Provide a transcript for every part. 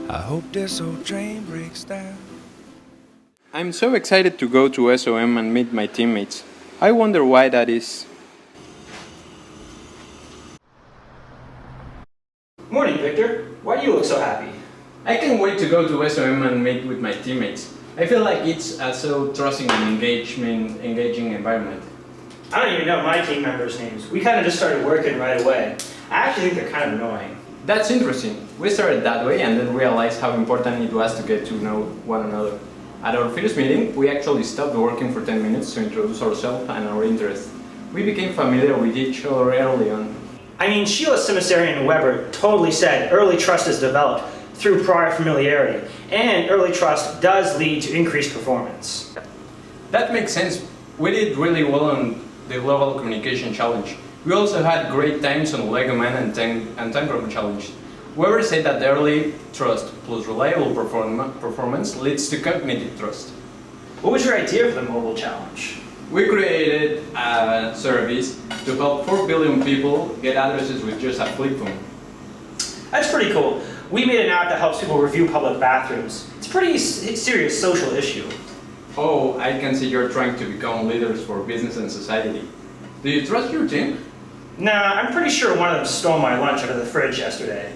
I hope this old train breaks down. I'm so excited to go to SOM and meet my teammates. I wonder why that is. Morning, Victor. Why do you look so happy? I can't wait to go to SOM and meet with my teammates. I feel like it's a so trusting and engaging environment. I don't even know my team members' names. We kind of just started working right away. I actually think they're kind of annoying. That's interesting. We started that way and then realized how important it was to get to know one another. At our first meeting, we actually stopped working for 10 minutes to introduce ourselves and our interests. We became familiar with each other early on. I mean, Sheila Simisarian and Weber totally said early trust is developed through prior familiarity, and early trust does lead to increased performance. That makes sense. We did really well on the Global Communication Challenge. We also had great times on Lego Man and Time Room Challenge. Weber said that early trust plus reliable performance leads to cognitive trust. What was your idea for the mobile challenge? We created a service to help 4 billion people get addresses with just a flip phone. That's pretty cool. We made an app that helps people review public bathrooms. It's a pretty serious social issue. Oh, I can see you're trying to become leaders for business and society. Do you trust your team? Nah, I'm pretty sure one of them stole my lunch out of the fridge yesterday.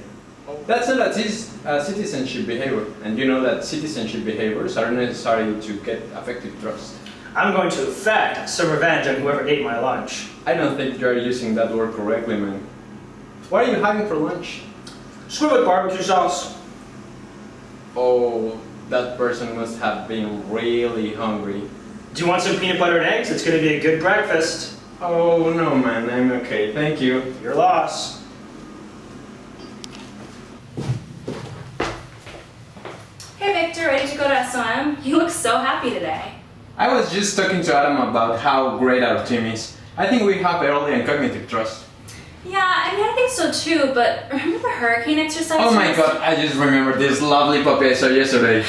That's not a citizenship behavior, and you know that citizenship behaviors are necessary to get effective trust. I'm going to effect some revenge on whoever ate my lunch. I don't think you're using that word correctly, man. What are you having for lunch? Squid with barbecue sauce. Oh, that person must have been really hungry. Do you want some peanut butter and eggs? It's going to be a good breakfast. Oh no, man, I'm okay, thank you. Your loss. Hey Victor, ready to go to SOM? You look so happy today. I was just talking to Adam about how great our team is. I think we have early and cognitive trust. Yeah, I mean, I think so too, but remember the hurricane exercise? Oh my god, I just remembered this lovely puppy I saw yesterday.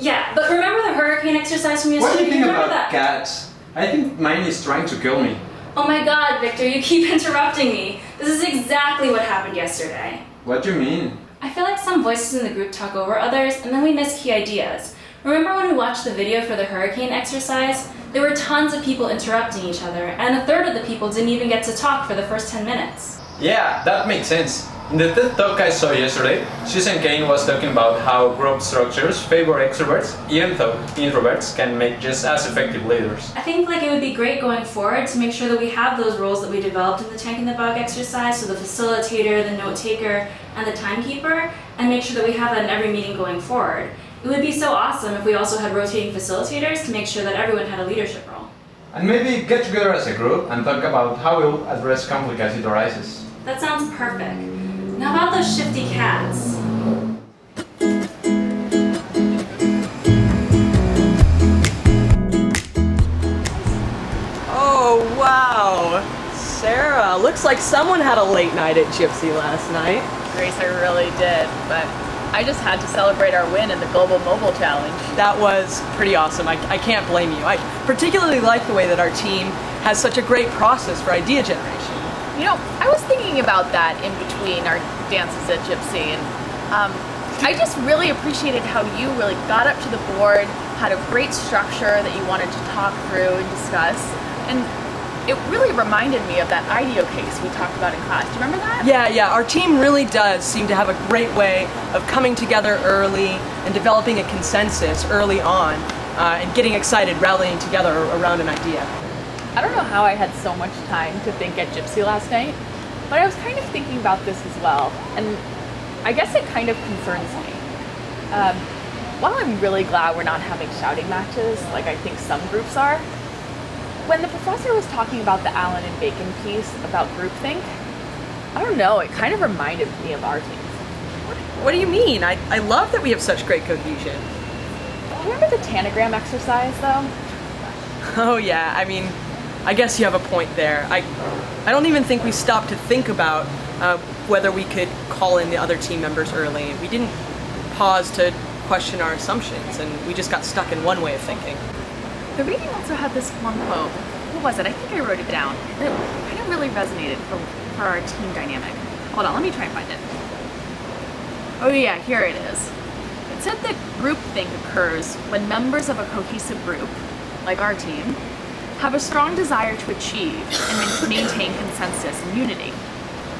Yeah, but remember the hurricane exercise from yesterday? What do you think remember about that? cats? I think mine is trying to kill me. Oh my god, Victor, you keep interrupting me. This is exactly what happened yesterday. What do you mean? I feel like some voices in the group talk over others, and then we miss key ideas. Remember when we watched the video for the hurricane exercise? There were tons of people interrupting each other, and a third of the people didn't even get to talk for the first 10 minutes. Yeah, that makes sense. In the TED Talk I saw yesterday, Susan Cain was talking about how group structures favor extroverts, even though introverts can make just as effective leaders. I think it would be great going forward to make sure that we have those roles that we developed in the Tank in the Bog exercise, so the facilitator, the note taker, and the timekeeper, and make sure that we have that in every meeting going forward. It would be so awesome if we also had rotating facilitators to make sure that everyone had a leadership role. And maybe get together as a group and talk about how we'll address conflict as it arises. That sounds perfect. Now about those shifty cats. Oh, wow. Sarah, looks like someone had a late night at Gypsy last night. Grace, I really did, but I just had to celebrate our win in the Global Mobile Challenge. That was pretty awesome. I can't blame you. I particularly like the way that our team has such a great process for idea generation. You know, I was thinking about that in between our dances at Gypsy, and I just really appreciated how you really got up to the board, had a great structure that you wanted to talk through and discuss, and it really reminded me of that IDEO case we talked about in class. Do you remember that? Yeah, our team really does seem to have a great way of coming together early and developing a consensus early on and getting excited, rallying together around an idea. I don't know how I had so much time to think at Gypsy last night, but I was kind of thinking about this as well, and I guess it kind of concerns me. While I'm really glad we're not having shouting matches like I think some groups are, when the professor was talking about the Allen and Bacon piece about groupthink, I don't know, it kind of reminded me of our team. What do you mean? I love that we have such great cohesion. Remember the tanagram exercise though? Oh yeah, I mean, I guess you have a point there. I don't even think we stopped to think about whether we could call in the other team members early. We didn't pause to question our assumptions, and we just got stuck in one way of thinking. The reading also had this one quote. What was it? I think I wrote it down. It kind of really resonated for our team dynamic. Hold on, let me try and find it. Oh yeah, here it is. It said that groupthink occurs when members of a cohesive group, like our team, have a strong desire to achieve and maintain consensus and unity.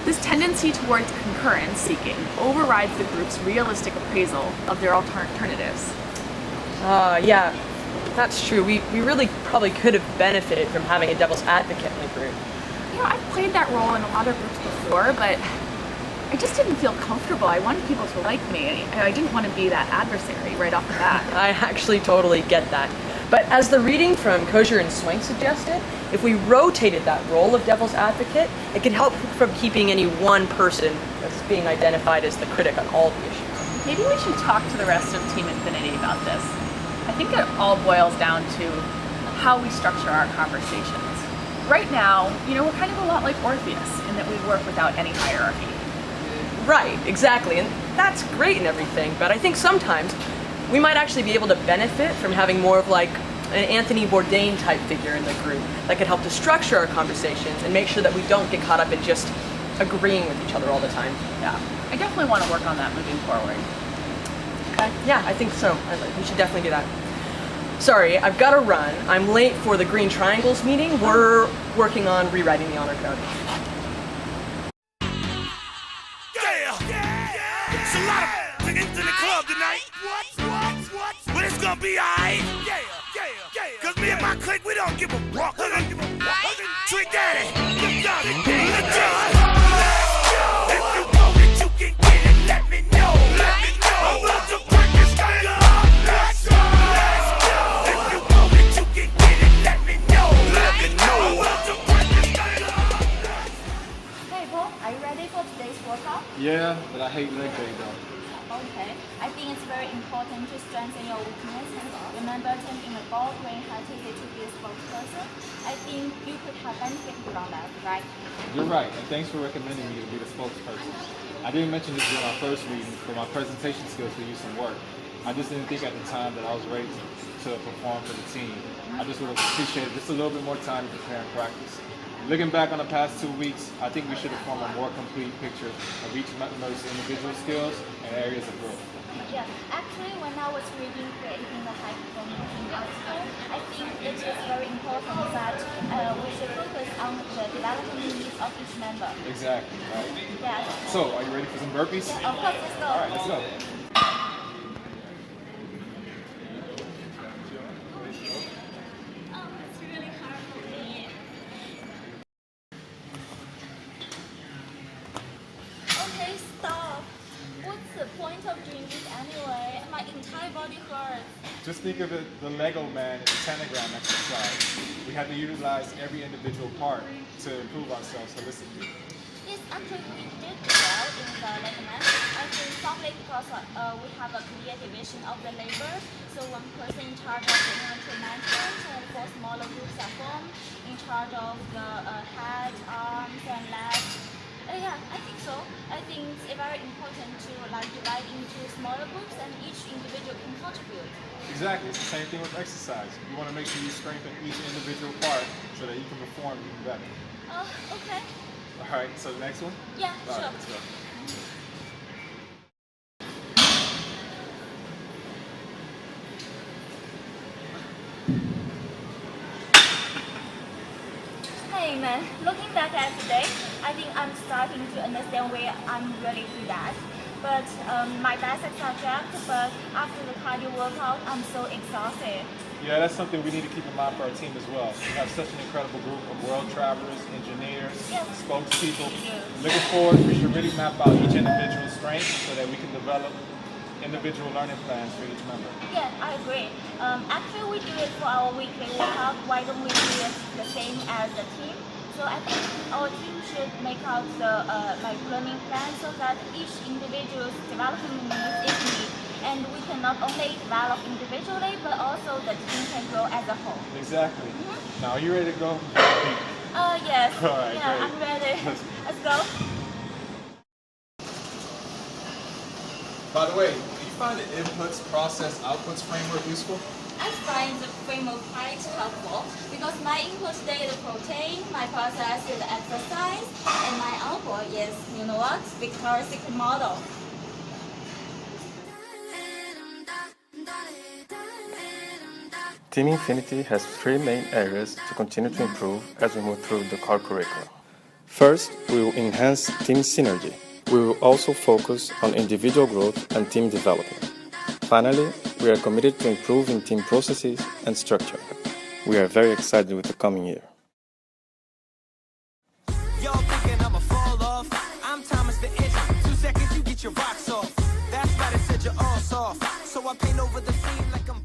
This tendency towards concurrence seeking overrides the group's realistic appraisal of their alternatives. Yeah, that's true. We really probably could have benefited from having a devil's advocate in the group. You know, I've played that role in a lot of groups before, but I just didn't feel comfortable. I wanted people to like me. I didn't want to be that adversary right off the bat. I actually totally get that. But as the reading from Kosher and Swank suggested, if we rotated that role of devil's advocate, it could help from keeping any one person that's being identified as the critic on all the issues. Maybe we should talk to the rest of Team Infinity about this. I think it all boils down to how we structure our conversations. Right now, we're kind of a lot like Orpheus in that we work without any hierarchy. Right, exactly, and that's great and everything, but I think sometimes we might actually be able to benefit from having more of like an Anthony Bourdain type figure in the group that could help to structure our conversations and make sure that we don't get caught up in just agreeing with each other all the time. Yeah, I definitely want to work on that moving forward. Okay. Yeah, I think so. We should definitely do that. Sorry, I've got to run. I'm late for the Green Triangles meeting. We're working on rewriting the honor code. It's a lot of niggas in the club tonight. What? But it's gonna be alright. Cause me and my clique, we don't give a fuck. Trick Daddy, let's go. If you know that you can get it, let me know. I'm about to break this thing up. Let's go. If you know that you can get it, let me know. I'm about to break this thing up. Hey Paul, are you ready for today's workout? Yeah, but I hate leg day though. Okay. I think it's very important to strengthen your weakness. Remember, taking a ball when Hattie to be a spokesperson. I think you could have benefit from that, right? You're right, and thanks for recommending me to be the spokesperson. I didn't mention this during our first reading, but my presentation skills could use some work. I just didn't think at the time that I was ready to perform for the team. I just would have appreciated just a little bit more time to prepare and practice. Looking back on the past 2 weeks, I think we should have formed a more complete picture of each member's individual skills and areas of growth. Yeah. Actually, when I was reading Creating the High Performing Team article, I think it is very important that we should focus on the development needs of each member. Exactly, right? Yeah. So, are you ready for some burpees? Yeah, of course, let's go. All right, let's go. It's really hard for me. Okay, stop. What's the point of doing this anyway? My entire body hurts. Just think of it, the Lego man in the pentagram exercise. We had to utilize every individual part to improve ourselves holistically. Yes, actually we did well in the ligament. I think probably because we have a clear division of the labor. So one person in charge of the inventory management and 4 smaller groups are formed in charge of the head, arms and legs. Yeah, I think so. I think it's very important to divide into smaller groups and each individual can contribute. Exactly, it's the same thing with exercise. You want to make sure you strengthen each individual part so that you can perform even better. Okay. All right, so the next one? Yeah, All sure. right, let's go. Hey man, looking back at today, I think I'm starting to understand where I'm really good at. But my basic subject, but after the cardio workout, I'm so exhausted. Yeah, that's something we need to keep in mind for our team as well. We have such an incredible group of world travelers, engineers, spokespeople. Looking forward, we should really map out each individual's strengths so that we can develop individual learning plans for each member. Yeah, I agree. Actually, we do it for our weekly workout. Why don't we do it the same as the team? So I think our team should make out the learning plan so that each individual's development needs is met. And we can not only develop individually, but also the team can grow as a whole. Exactly. Now, are you ready to go? Yes. All right, yeah, great. I'm ready. Let's go. By the way, do you find the inputs, process, outputs framework useful? I find the framework quite helpful because my input today is protein, my process is exercise, and my output is, Victoria's Secret model. Team Infinity has three main areas to continue to improve as we move through the core curriculum. First, we will enhance team synergy. We will also focus on individual growth and team development. Finally, we are committed to improving team processes and structure. We are very excited with the coming year. Y'all thinking I'ma fall off? I'm Thomas the Edge. 2 seconds, you get your rocks off. That's why they said you're all soft. So I paint over the scene like I'm